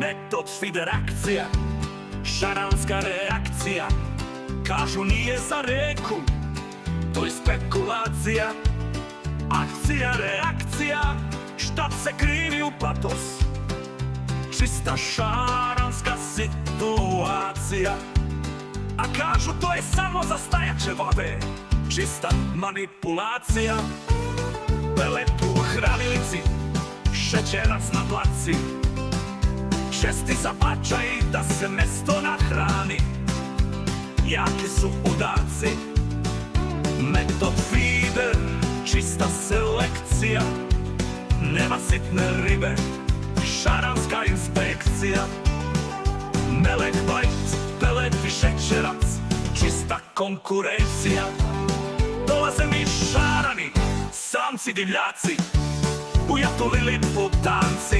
Metod fideracija, šaranska reakcija. Kažu nije za reku, to je spekulacija. Akcija, reakcija, šta se krivi u patos. Čista šaranska situacija. A kažu to je samo za stajaće vode. Čista manipulacija. Pelet u hranilici, šećerac na placi. Česti zabačaj da se mesto nahrani. Jaki su udaci. Metod feeder, čista selekcija. Nema sitne ribe, šaranska inspekcija. Melek bajt, pelet i šećerac, čista konkurencija. Dolaze mi šarani, samci divljaci, bujatulili putanci.